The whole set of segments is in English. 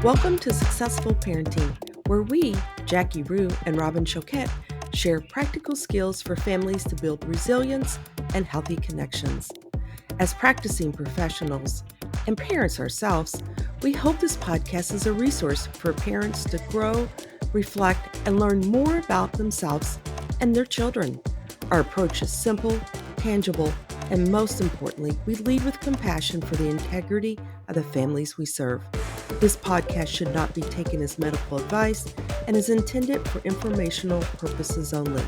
Welcome to Successful Parenting, where we, Jackie Rue and Robin Choquette, share practical skills for families to build resilience and healthy connections. As practicing professionals and parents ourselves, we hope this podcast is a resource for parents to grow, reflect, and learn more about themselves and their children. Our approach is simple, tangible, and most importantly, we lead with compassion for the integrity of the families we serve. This podcast should not be taken as medical advice and is intended for informational purposes only.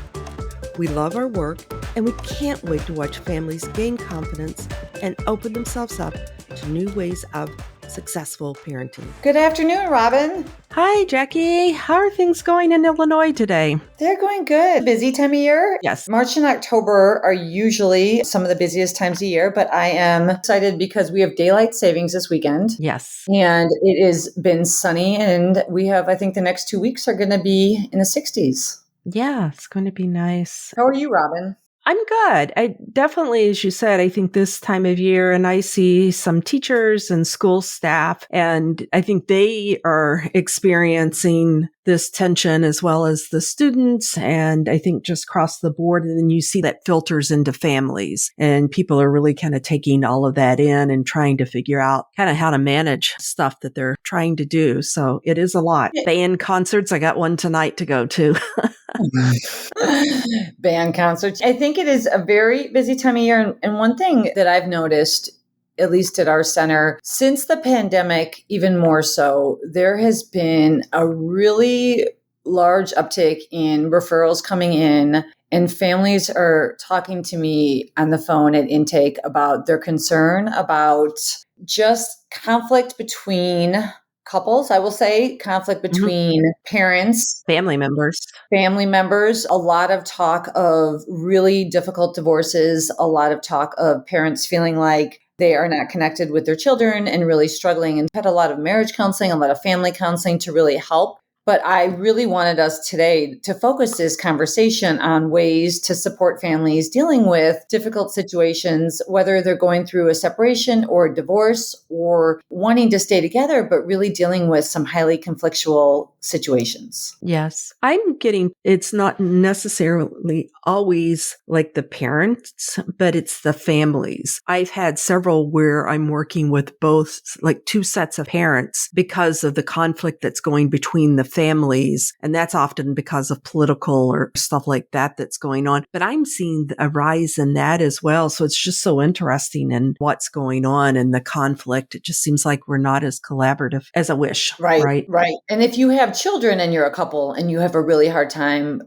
We love our work, and we can't wait to watch families gain confidence and open themselves up to new ways of successful parenting. Good afternoon, Robin. Hi, Jackie. How are things going in Illinois today? They're going good. Busy time of year? Yes. March and October are usually some of the busiest times of year, but I am excited because we have daylight savings this weekend. Yes. And it has been sunny, and we have, I think the next 2 weeks are going to be in the 60s. Yeah, it's going to be nice. How are you, Robin? I'm good. I definitely, as you said, I think this time of year, and I see some teachers and school staff, and I think they are experiencing this tension as well as the students. And I think just across the board, and then you see that filters into families, and people are really kind of taking all of that in and trying to figure out kind of how to manage stuff that they're trying to do. So it is a lot. Band concerts. I got one tonight to go to. Band concerts. I think it is a very busy time of year. And one thing that I've noticed, at least at our center, since the pandemic, even more so, there has been a really large uptick in referrals coming in, and families are talking to me on the phone at intake about their concern about just conflict between couples. I will say conflict between parents, family members, a lot of talk of really difficult divorces, a lot of talk of parents feeling like they are not connected with their children and really struggling, and had a lot of marriage counseling, a lot of family counseling to really help. But I really wanted us today to focus this conversation on ways to support families dealing with difficult situations, whether they're going through a separation or a divorce or wanting to stay together, but really dealing with some highly conflictual situations. Yes. It's not necessarily always like the parents, but it's the families. I've had several where I'm working with both, like two sets of parents, because of the conflict that's going between the families. And that's often because of political or stuff like that that's going on. But I'm seeing a rise in that as well. So it's just so interesting in what's going on and the conflict. It just seems like we're not as collaborative as I wish. Right. And if you have children and you're a couple and you have a really hard time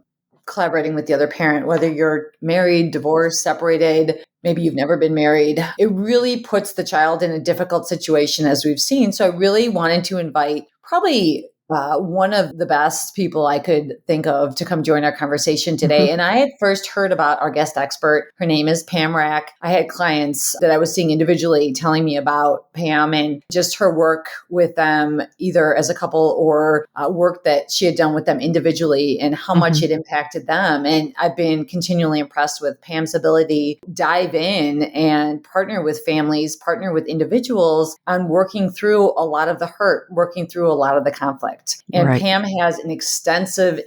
collaborating with the other parent, whether you're married, divorced, separated, maybe you've never been married, it really puts the child in a difficult situation, as we've seen. So I really wanted to invite probably one of the best people I could think of to come join our conversation today. And I had first heard about our guest expert. Her name is Pam Rak. I had clients that I was seeing individually telling me about Pam and just her work with them, either as a couple or work that she had done with them individually, and how much it impacted them. And I've been continually impressed with Pam's ability to dive in and partner with families, partner with individuals on working through a lot of the hurt, working through a lot of the conflict. And right. Pam has an extensive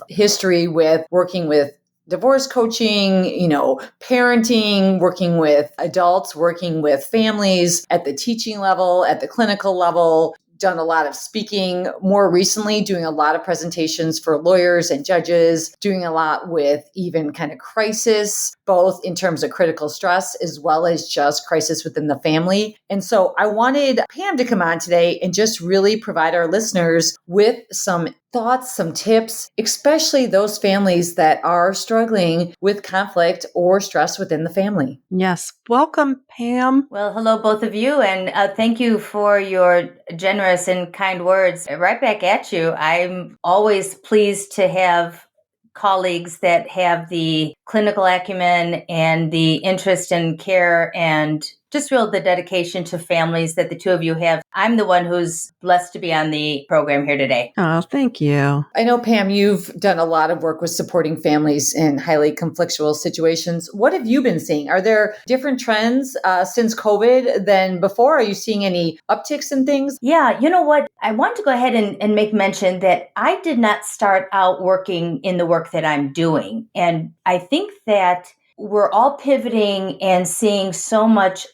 history with working with divorce coaching, parenting, working with adults, working with families at the teaching level, at the clinical level, done a lot of speaking, more recently doing a lot of presentations for lawyers and judges, doing a lot with even kind of crisis, both in terms of critical stress as well as just crisis within the family. And so I wanted Pam to come on today and just really provide our listeners with some thoughts, some tips, especially those families that are struggling with conflict or stress within the family. Yes. Welcome, Pam. Well, hello, both of you. And thank you for your generous and kind words. Right back at you. I'm always pleased to have colleagues that have the clinical acumen and the interest in care and just real the dedication to families that the two of you have. I'm the one who's blessed to be on the program here today. Oh, thank you. I know, Pam, you've done a lot of work with supporting families in highly conflictual situations. What have you been seeing? Are there different trends since COVID than before? Are you seeing any upticks in things? Yeah, you know what? I want to go ahead and make mention that I did not start out working in the work that I'm doing. And I think that we're all pivoting and seeing so much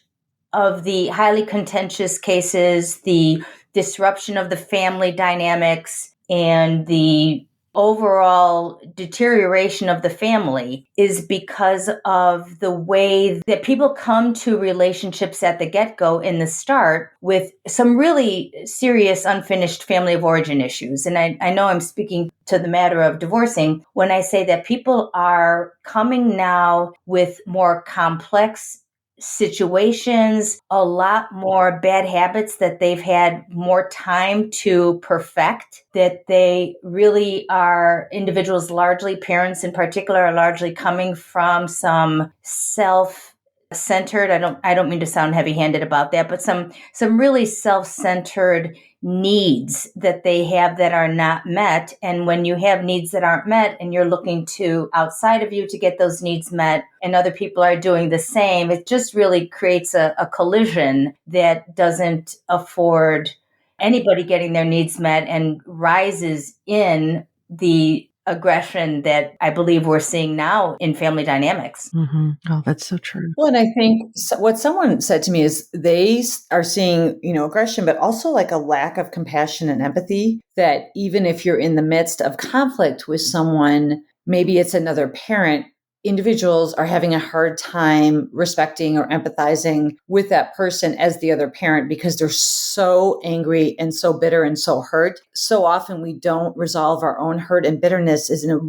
of the highly contentious cases, the disruption of the family dynamics, and the overall deterioration of the family is because of the way that people come to relationships at the get-go in the start with some really serious unfinished family of origin issues. And I know I'm speaking to the matter of divorcing when I say that people are coming now with more complex situations, a lot more bad habits that they've had more time to perfect, that they really are individuals, largely parents in particular, are largely coming from some self-centered, I don't mean to sound heavy-handed about that, but some really self-centered needs that they have that are not met. And when you have needs that aren't met and you're looking to outside of you to get those needs met and other people are doing the same, it just really creates a collision that doesn't afford anybody getting their needs met and rises in the aggression that I believe we're seeing now in family dynamics. Mm-hmm. Oh, that's so true. Well, and I think what someone said to me is they are seeing, aggression, but also like a lack of compassion and empathy, that even if you're in the midst of conflict with someone, maybe it's another parent, individuals are having a hard time respecting or empathizing with that person as the other parent because they're so angry and so bitter and so hurt. So often we don't resolve our own hurt and bitterness, and it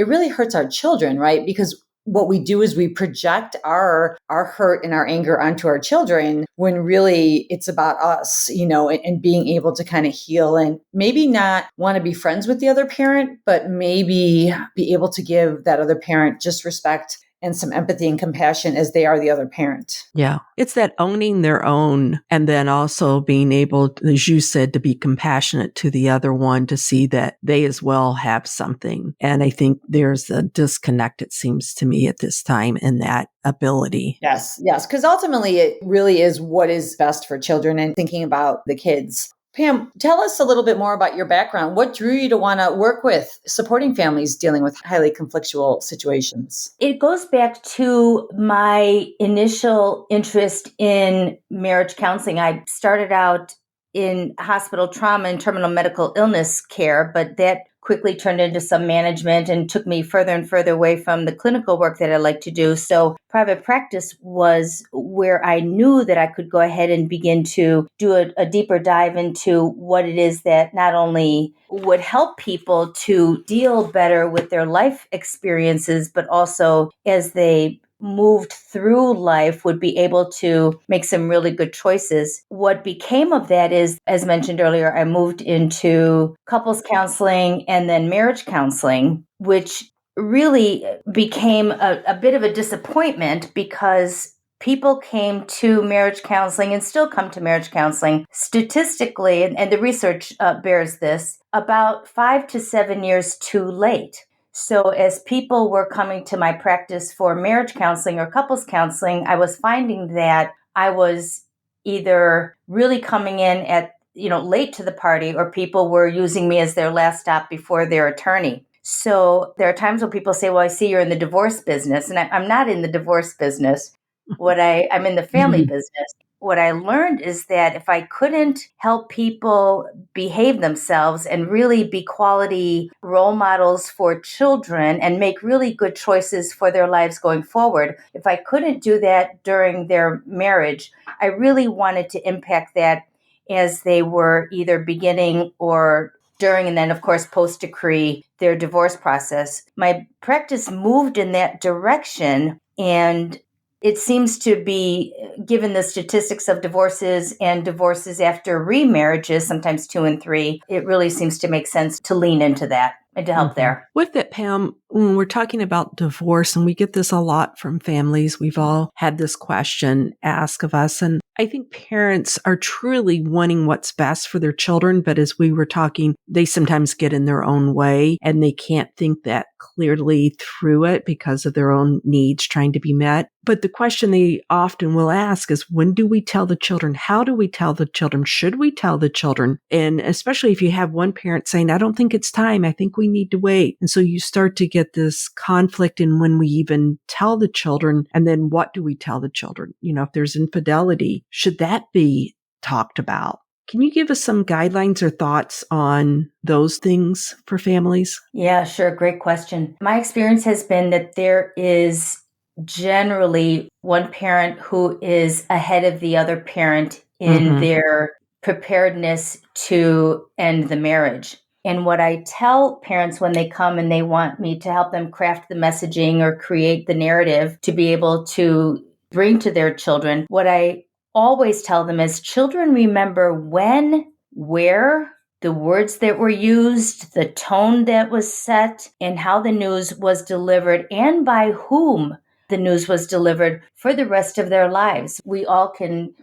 really hurts our children, right? Because what we do is we project our hurt and our anger onto our children when really it's about us, and being able to kind of heal and maybe not want to be friends with the other parent, but maybe be able to give that other parent just respect and some empathy and compassion as they are the other parent. Yeah. It's that owning their own and then also being able, as you said, to be compassionate to the other one, to see that they as well have something. And I think there's a disconnect, it seems to me, at this time in that ability. Yes. Because ultimately it really is what is best for children and thinking about the kids. Pam, tell us a little bit more about your background. What drew you to want to work with supporting families dealing with highly conflictual situations? It goes back to my initial interest in marriage counseling. I started out in hospital trauma and terminal medical illness care, but that quickly turned into some management and took me further and further away from the clinical work that I like to do. So private practice was where I knew that I could go ahead and begin to do a deeper dive into what it is that not only would help people to deal better with their life experiences, but also as they moved through life would be able to make some really good choices. What became of that is, as mentioned earlier, I moved into couples counseling and then marriage counseling, which really became a bit of a disappointment because people came to marriage counseling and still come to marriage counseling statistically, and the research bears this, about 5 to 7 years too late. So as people were coming to my practice for marriage counseling or couples counseling, I was finding that I was either really coming in at, late to the party, or people were using me as their last stop before their attorney. So there are times when people say, well, I see you're in the divorce business. And I'm not in the divorce business. I'm in the family business. What I learned is that if I couldn't help people behave themselves and really be quality role models for children and make really good choices for their lives going forward, if I couldn't do that during their marriage, I really wanted to impact that as they were either beginning or during, and then of course post-decree, their divorce process. My practice moved in that direction, and it seems to be, given the statistics of divorces and divorces after remarriages, sometimes 2 and 3, it really seems to make sense to lean into that. and to help there. With it, Pam, when we're talking about divorce, and we get this a lot from families, we've all had this question asked of us. And I think parents are truly wanting what's best for their children. But as we were talking, they sometimes get in their own way and they can't think that clearly through it because of their own needs trying to be met. But the question they often will ask is, when do we tell the children? How do we tell the children? Should we tell the children? And especially if you have one parent saying, I don't think it's time. I think we need to wait. And so you start to get this conflict in when we even tell the children. And then what do we tell the children? If there's infidelity, should that be talked about? Can you give us some guidelines or thoughts on those things for families? Yeah, sure. Great question. My experience has been that there is generally one parent who is ahead of the other parent in their preparedness to end the marriage. And what I tell parents when they come and they want me to help them craft the messaging or create the narrative to be able to bring to their children, what I always tell them is, children remember when, where, the words that were used, the tone that was set, and how the news was delivered and by whom the news was delivered for the rest of their lives. We all can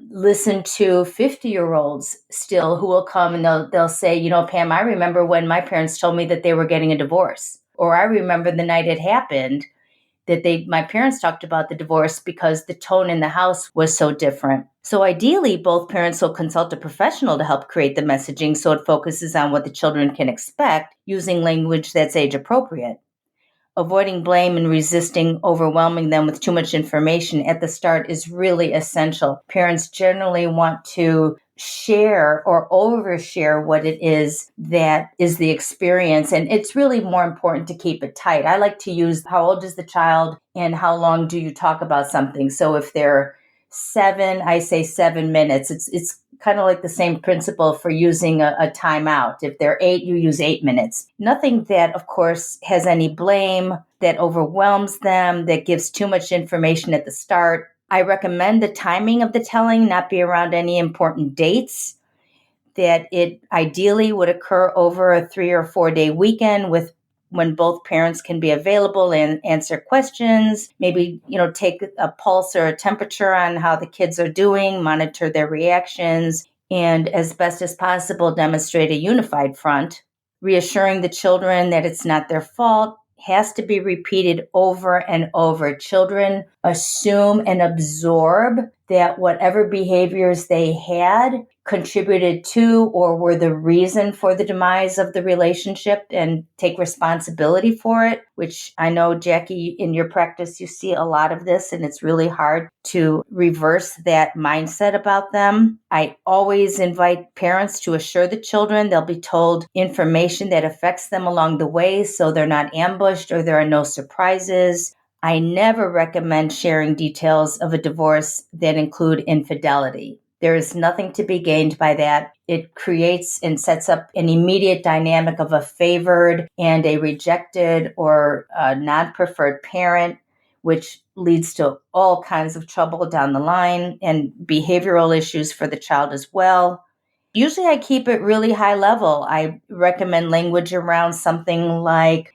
listen to 50-year-olds still who will come and they'll say, Pam, I remember when my parents told me that they were getting a divorce, or I remember the night it happened that my parents talked about the divorce because the tone in the house was so different. So ideally, both parents will consult a professional to help create the messaging so it focuses on what the children can expect using language that's age appropriate. Avoiding blame and resisting overwhelming them with too much information at the start is really essential. Parents generally want to share or overshare what it is that is the experience. And it's really more important to keep it tight. I like to use how old is the child and how long do you talk about something. So if they're 7, I say 7 minutes. It's kind of like the same principle for using a timeout. If they're 8, you use 8 minutes. Nothing that, of course, has any blame, that overwhelms them, that gives too much information at the start. I recommend the timing of the telling not be around any important dates, that it ideally would occur over a 3 or 4 day weekend when both parents can be available and answer questions, maybe, take a pulse or a temperature on how the kids are doing, monitor their reactions, and as best as possible, demonstrate a unified front. Reassuring the children that it's not their fault has to be repeated over and over. Children assume and absorb that whatever behaviors they had contributed to or were the reason for the demise of the relationship and take responsibility for it, which I know, Jackie, in your practice, you see a lot of this, and it's really hard to reverse that mindset about them. I always invite parents to assure the children they'll be told information that affects them along the way so they're not ambushed or there are no surprises. I never recommend sharing details of a divorce that include infidelity. There is nothing to be gained by that. It creates and sets up an immediate dynamic of a favored and a rejected or a non-preferred parent, which leads to all kinds of trouble down the line and behavioral issues for the child as well. Usually I keep it really high level. I recommend language around something like,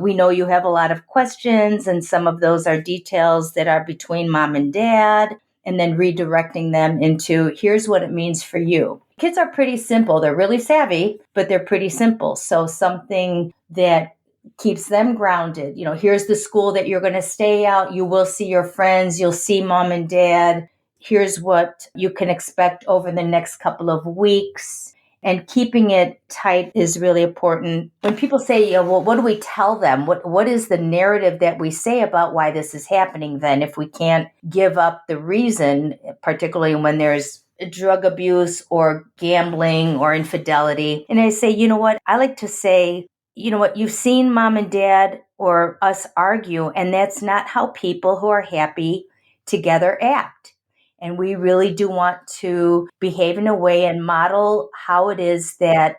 we know you have a lot of questions, and some of those are details that are between mom and dad, and then redirecting them into, here's what it means for you. Kids are pretty simple. They're really savvy, but they're pretty simple. So something that keeps them grounded. Here's the school that you're going to stay out. You will see your friends. You'll see mom and dad. Here's what you can expect over the next couple of weeks. And keeping it tight is really important. When people say, well, what do we tell them? What is the narrative that we say about why this is happening then if we can't give up the reason, particularly when there's drug abuse or gambling or infidelity? And I say, I like to say, you've seen mom and dad or us argue, and that's not how people who are happy together act. And we really do want to behave in a way and model how it is that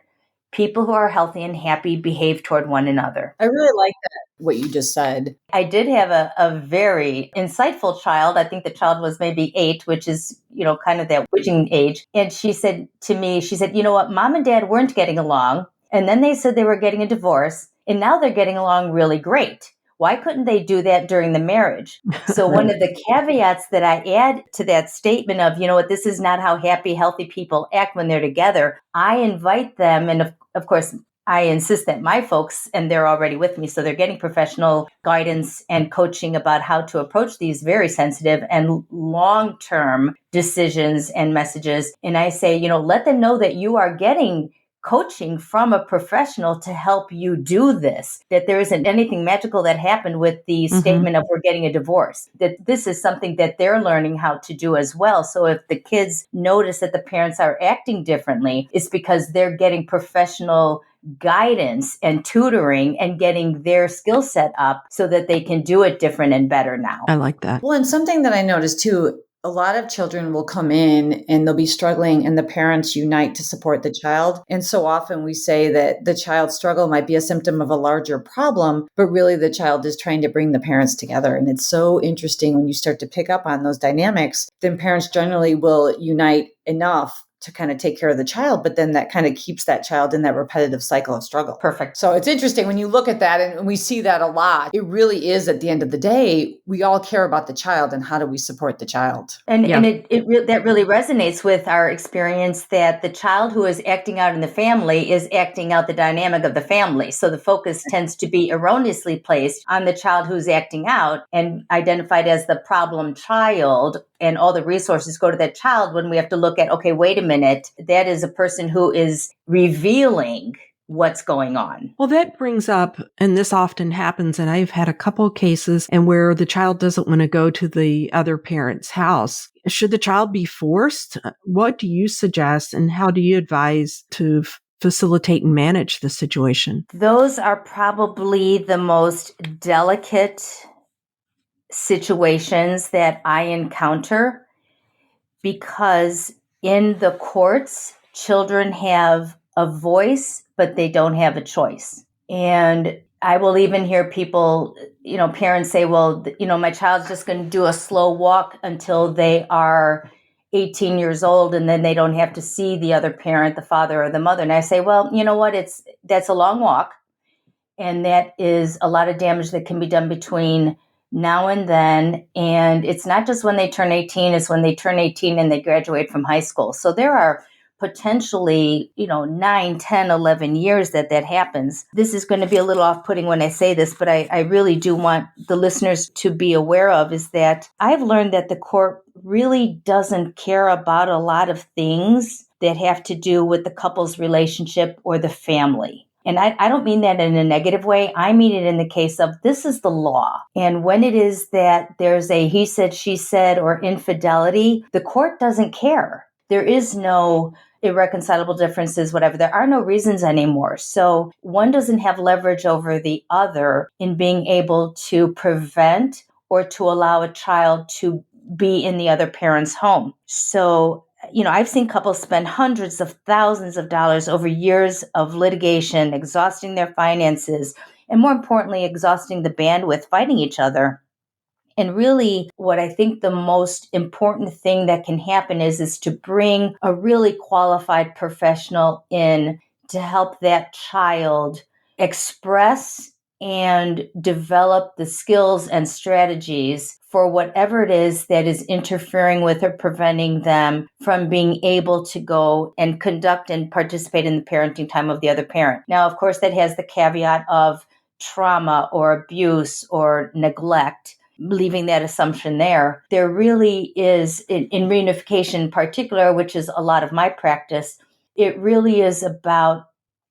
people who are healthy and happy behave toward one another. I really like that, what you just said. I did have a very insightful child. I think the child was maybe 8, which is, kind of that witching age. And she said to me, you know what, mom and dad weren't getting along. And then they said they were getting a divorce, and now they're getting along really great. Why couldn't they do that during the marriage? So one of the caveats that I add to that statement of, you know what, this is not how happy, healthy people act when they're together. I invite them, and of course, I insist that my folks, and they're already with me, so they're getting professional guidance and coaching about how to approach these very sensitive and long-term decisions and messages. And I say, you know, let them know that you are getting coaching from a professional to help you do this, that there isn't anything magical that happened with the statement of we're getting a divorce, that this is something that they're learning how to do as well. So if the kids notice that the parents are acting differently, it's because they're getting professional guidance and tutoring and getting their skill set up so that they can do it different and better now. I like that. Well, and something that I noticed too, a lot of children will come in and they'll be struggling and the parents unite to support the child. And so often we say that the child's struggle might be a symptom of a larger problem, but really the child is trying to bring the parents together. And it's so interesting when you start to pick up on those dynamics, then parents generally will unite enough to kind of take care of the child, but then that kind of keeps that child in that repetitive cycle of struggle. Perfect. So it's interesting when you look at that, and we see that a lot. It really is, at the end of the day, we all care about the child, and how do we support the child? And that really resonates with our experience that the child who is acting out in the family is acting out the dynamic of the family. So the focus tends to be erroneously placed on the child who's acting out and identified as the problem child, and all the resources go to that child when we have to look at, okay, wait a minute, that is a person who is revealing what's going on. Well, that brings up, and this often happens, and I've had a couple of cases and where the child doesn't want to go to the other parent's house. Should the child be forced? What do you suggest, and how do you advise to facilitate and manage the situation? Those are probably the most delicate situations that I encounter, because in the courts, children have a voice, but they don't have a choice. And I will even hear people, parents say, well, my child's just going to do a slow walk until they are 18 years old, and then they don't have to see the other parent, the father or the mother. And I say, well, you know what? That's a long walk. And that is a lot of damage that can be done between now and then. And it's not just when they turn 18, it's when they turn 18 and they graduate from high school. So there are potentially, 9, 10, 11 years that happens. This is going to be a little off-putting when I say this, but I really do want the listeners to be aware of is that I've learned that the court really doesn't care about a lot of things that have to do with the couple's relationship or the family. And I don't mean that in a negative way. I mean it in the case of this is the law. And when it is that there's a he said, she said, or infidelity, the court doesn't care. There is no irreconcilable differences, whatever. There are no reasons anymore. So one doesn't have leverage over the other in being able to prevent or to allow a child to be in the other parent's home. So I've seen couples spend hundreds of thousands of dollars over years of litigation, exhausting their finances, and more importantly, exhausting the bandwidth fighting each other. And really, what I think the most important thing that can happen is to bring a really qualified professional in to help that child express and develop the skills and strategies for whatever it is that is interfering with or preventing them from being able to go and conduct and participate in the parenting time of the other parent. Now, of course, that has the caveat of trauma or abuse or neglect. Leaving that assumption there, there really is, in reunification in particular, which is a lot of my practice, it really is about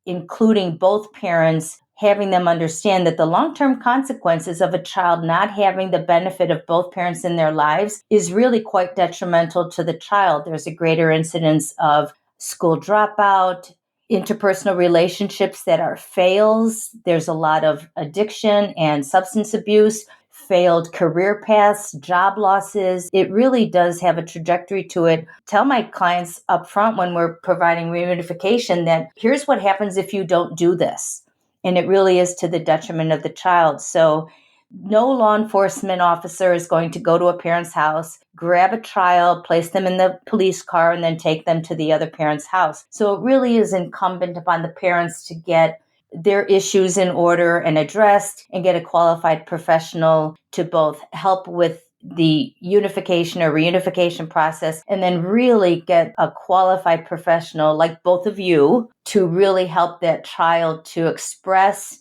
including both parents, having them understand that the long-term consequences of a child not having the benefit of both parents in their lives is really quite detrimental to the child. There's a greater incidence of school dropout, interpersonal relationships that are fails. There's a lot of addiction and substance abuse, failed career paths, job losses. It really does have a trajectory to it. Tell my clients up front when we're providing reunification that here's what happens if you don't do this. And it really is to the detriment of the child. So No law enforcement officer is going to go to a parent's house, grab a child, place them in the police car, and then take them to the other parent's house. So it really is incumbent upon the parents to get their issues in order and addressed and get a qualified professional to both help with the unification or reunification process, and then really get a qualified professional like both of you to really help that child to express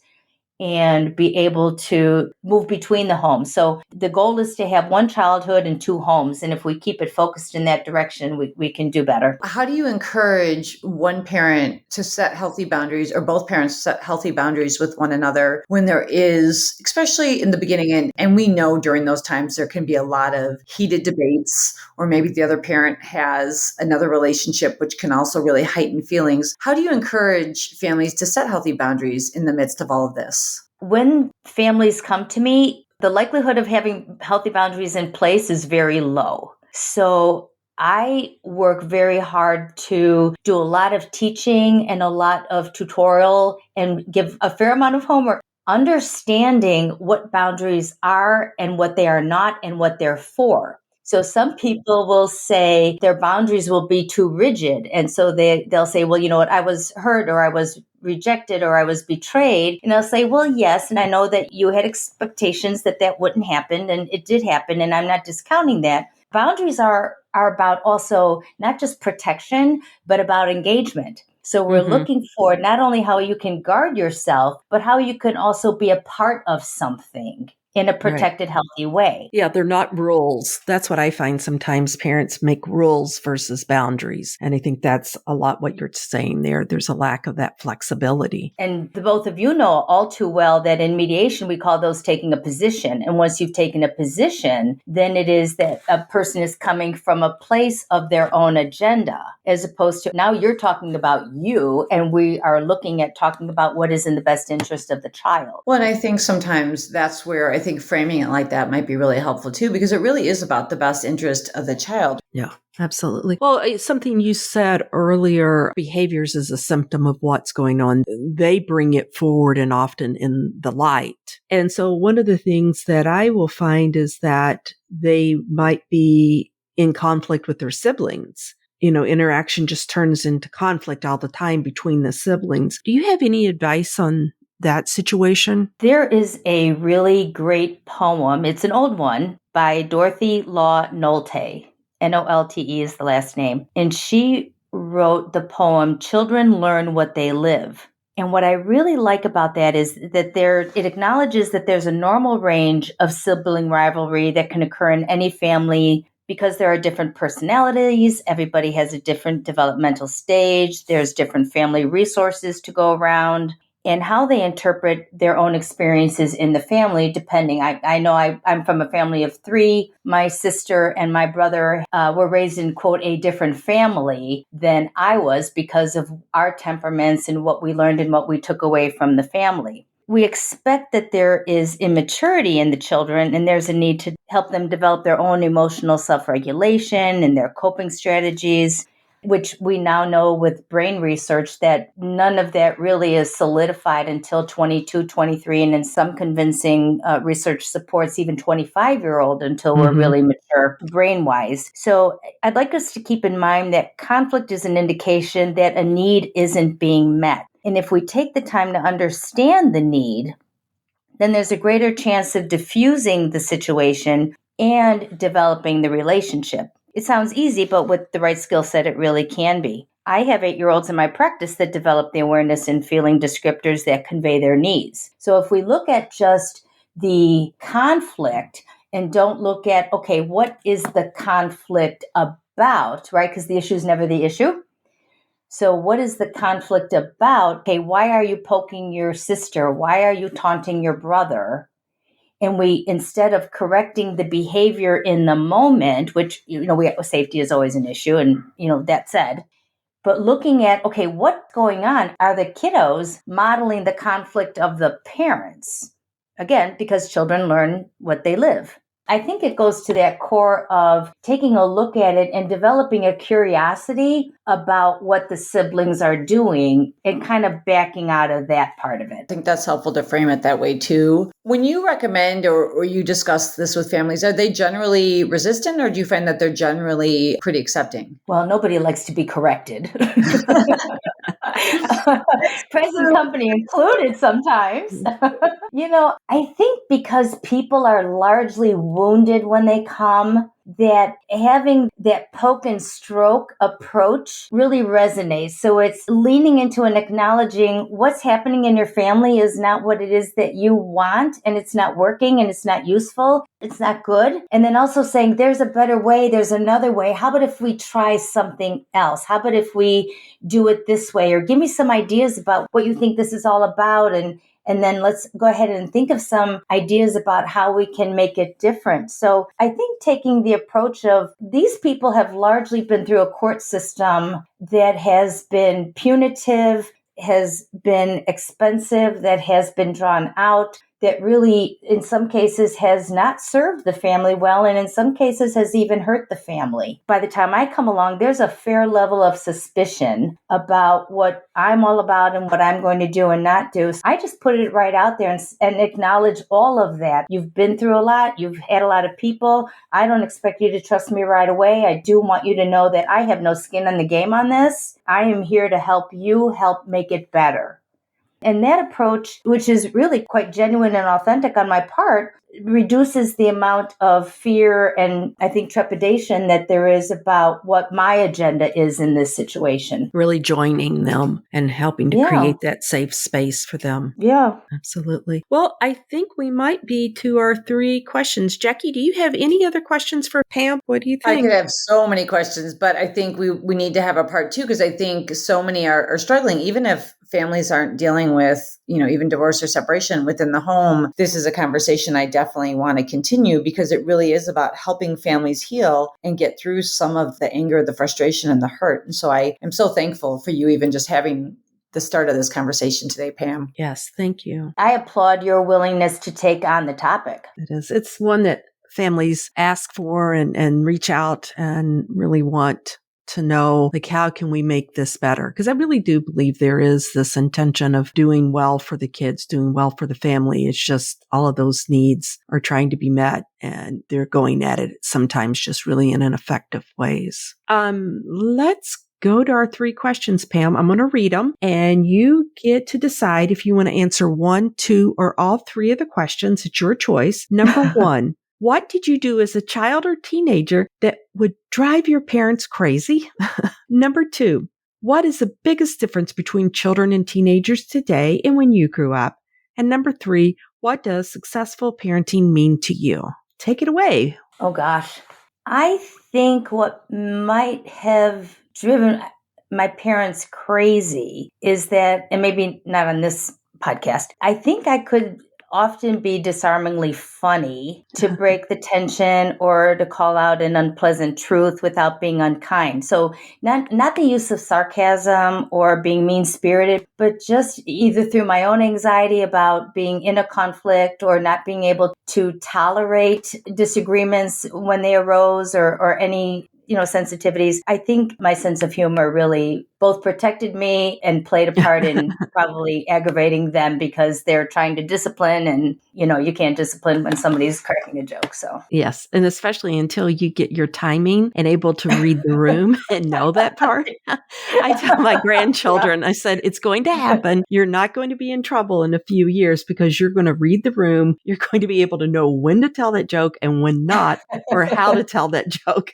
and be able to move between the homes. So the goal is to have one childhood and two homes. And if we keep it focused in that direction, we can do better. How do you encourage one parent to set healthy boundaries, or both parents set healthy boundaries with one another when there is, especially in the beginning, and we know during those times there can be a lot of heated debates, or maybe the other parent has another relationship which can also really heighten feelings. How do you encourage families to set healthy boundaries in the midst of all of this? When families come to me, the likelihood of having healthy boundaries in place is very low. So I work very hard to do a lot of teaching and a lot of tutorial and give a fair amount of homework, understanding what boundaries are and what they are not and what they're for. So some people will say their boundaries will be too rigid. And so they'll say, well, you know what, I was hurt, or I was rejected, or I was betrayed. And I'll say, well, yes. And I know that you had expectations that that wouldn't happen. And it did happen. And I'm not discounting that. Boundaries are about also not just protection, but about engagement. So we're looking for not only how you can guard yourself, but how you can also be a part of something in a protected, healthy way. Yeah, they're not rules. That's what I find sometimes parents make rules versus boundaries. And I think that's a lot what you're saying there. There's a lack of that flexibility. And the both of you know all too well that in mediation, we call those taking a position. And once you've taken a position, then it is that a person is coming from a place of their own agenda, as opposed to now you're talking about you, and we are looking at talking about what is in the best interest of the child. Well, and I think sometimes that's where I think framing it like that might be really helpful too, because it really is about the best interest of the child. Yeah, absolutely. Well, it's something you said earlier, behaviors is a symptom of what's going on. They bring it forward and often in the light. And so one of the things that I will find is that they might be in conflict with their siblings. You know, interaction just turns into conflict all the time between the siblings. Do you have any advice on that situation? There is a really great poem. It's an old one by Dorothy Law Nolte. Nolte is the last name. And she wrote the poem, Children Learn What They Live. And what I really like about that is that it acknowledges that there's a normal range of sibling rivalry that can occur in any family because there are different personalities. Everybody has a different developmental stage. There's different family resources to go around, and how they interpret their own experiences in the family, depending. I know I'm from a family of three. My sister and my brother were raised in, quote, a different family than I was because of our temperaments and what we learned and what we took away from the family. We expect that there is immaturity in the children, and there's a need to help them develop their own emotional self-regulation and their coping strategies, which we now know with brain research that none of that really is solidified until 22, 23, and in some convincing research supports even 25-year-old until we're really mature brain-wise. So I'd like us to keep in mind that conflict is an indication that a need isn't being met. And if we take the time to understand the need, then there's a greater chance of diffusing the situation and developing the relationship. It sounds easy, but with the right skill set, it really can be. I have 8-year-olds in my practice that develop the awareness and feeling descriptors that convey their needs. So if we look at just the conflict and don't look at, okay, what is the conflict about, right? Because the issue is never the issue. So what is the conflict about? Okay, why are you poking your sister? Why are you taunting your brother? And we, instead of correcting the behavior in the moment, which, safety is always an issue, and, that said, but looking at, okay, what's going on? Are the kiddos modeling the conflict of the parents? Again, because children learn what they live. I think it goes to that core of taking a look at it and developing a curiosity about what the siblings are doing and kind of backing out of that part of it. I think that's helpful to frame it that way too. When you recommend or you discuss this with families, are they generally resistant or do you find that they're generally pretty accepting? Well, nobody likes to be corrected. Present company included sometimes. I think because people are largely wounded when they come, that having that poke and stroke approach really resonates. So it's leaning into and acknowledging what's happening in your family is not what it is that you want, and it's not working, and it's not useful, it's not good. And then also saying there's a better way, there's another way. How about if we try something else? How about if we do it this way? Or give me some ideas about what you think this is all about, and then let's go ahead and think of some ideas about how we can make it different. So I think taking the approach of these people have largely been through a court system that has been punitive, has been expensive, that has been drawn out, that really, in some cases, has not served the family well, and in some cases has even hurt the family. By the time I come along, there's a fair level of suspicion about what I'm all about and what I'm going to do and not do. So I just put it right out there and acknowledge all of that. You've been through a lot. You've had a lot of people. I don't expect you to trust me right away. I do want you to know that I have no skin in the game on this. I am here to help you help make it better. And that approach, which is really quite genuine and authentic on my part, reduces the amount of fear and I think trepidation that there is about what my agenda is in this situation. Really joining them and helping to create that safe space for them. Yeah. Absolutely. Well, I think we might be to our 3 questions. Jackie, do you have any other questions for Pam? What do you think? I could have so many questions, but I think we need to have a part 2 because I think so many are struggling, even if families aren't dealing with, even divorce or separation within the home. This is a conversation I definitely want to continue because it really is about helping families heal and get through some of the anger, the frustration, and the hurt. And so I am so thankful for you even just having the start of this conversation today, Pam. Yes, thank you. I applaud your willingness to take on the topic. It is. It's one that families ask for and reach out and really want to know, like, how can we make this better? Because I really do believe there is this intention of doing well for the kids, doing well for the family. It's just all of those needs are trying to be met and they're going at it sometimes just really in ineffective ways. Let's go to our 3 questions, Pam. I'm going to read them and you get to decide if you want to answer 1, 2, or all 3 of the questions. It's your choice. Number 1. What did you do as a child or teenager that would drive your parents crazy? Number 2, what is the biggest difference between children and teenagers today and when you grew up? And number 3, what does successful parenting mean to you? Take it away. Oh, gosh. I think what might have driven my parents crazy is that, and maybe not on this podcast, I think I could often be disarmingly funny to break the tension or to call out an unpleasant truth without being unkind. So not the use of sarcasm or being mean-spirited, but just either through my own anxiety about being in a conflict or not being able to tolerate disagreements when they arose or any sensitivities. I think my sense of humor really both protected me and played a part in probably aggravating them because they're trying to discipline and, you can't discipline when somebody's cracking a joke. So yes. And especially until you get your timing and able to read the room and know that part. I tell my grandchildren, I said, it's going to happen. You're not going to be in trouble in a few years because you're going to read the room. You're going to be able to know when to tell that joke and when not, or how to tell that joke.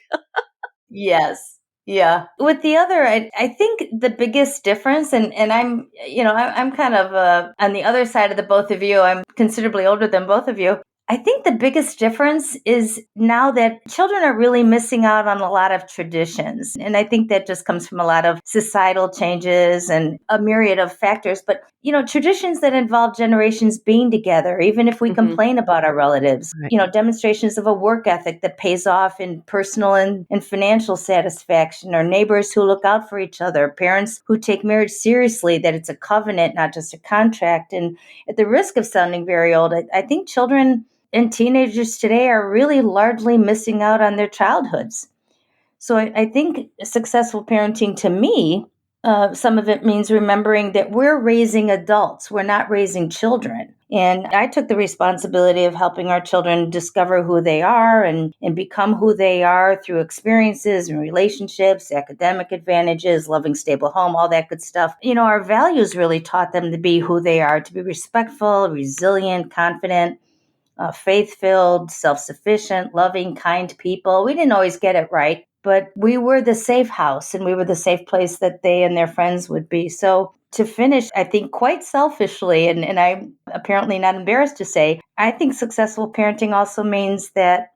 Yes. Yeah. With the other, I think the biggest difference, and I'm kind of on the other side of the both of you. I'm considerably older than both of you. I think the biggest difference is now that children are really missing out on a lot of traditions. And I think that just comes from a lot of societal changes and a myriad of factors. But, traditions that involve generations being together, even if we complain about our relatives, right. Demonstrations of a work ethic that pays off in personal and financial satisfaction, or neighbors who look out for each other, parents who take marriage seriously, that it's a covenant, not just a contract. And at the risk of sounding very old, I think children and teenagers today are really largely missing out on their childhoods. So I think successful parenting to me, some of it means remembering that we're raising adults, we're not raising children. And I took the responsibility of helping our children discover who they are and become who they are through experiences and relationships, academic advantages, loving stable home, all that good stuff. Our values really taught them to be who they are, to be respectful, resilient, confident, faith-filled, self-sufficient, loving, kind people. We didn't always get it right, but we were the safe house and we were the safe place that they and their friends would be. So to finish, I think quite selfishly, and I'm apparently not embarrassed to say, I think successful parenting also means that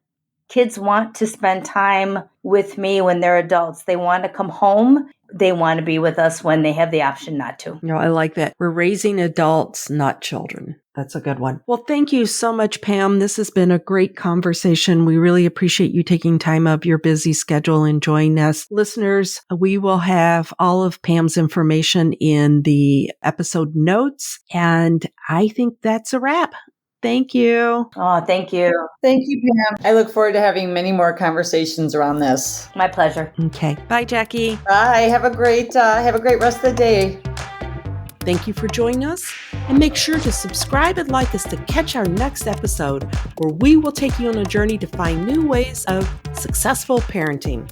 kids want to spend time with me when they're adults. They want to come home. They want to be with us when they have the option not to. I like that. We're raising adults, not children. That's a good one. Well, thank you so much, Pam. This has been a great conversation. We really appreciate you taking time out of your busy schedule and joining us. Listeners, we will have all of Pam's information in the episode notes. And I think that's a wrap. Thank you. Oh, thank you. Thank you, Pam. I look forward to having many more conversations around this. My pleasure. Okay. Bye, Jackie. Bye. Have a great rest of the day. Thank you for joining us, and make sure to subscribe and like us to catch our next episode, where we will take you on a journey to find new ways of successful parenting.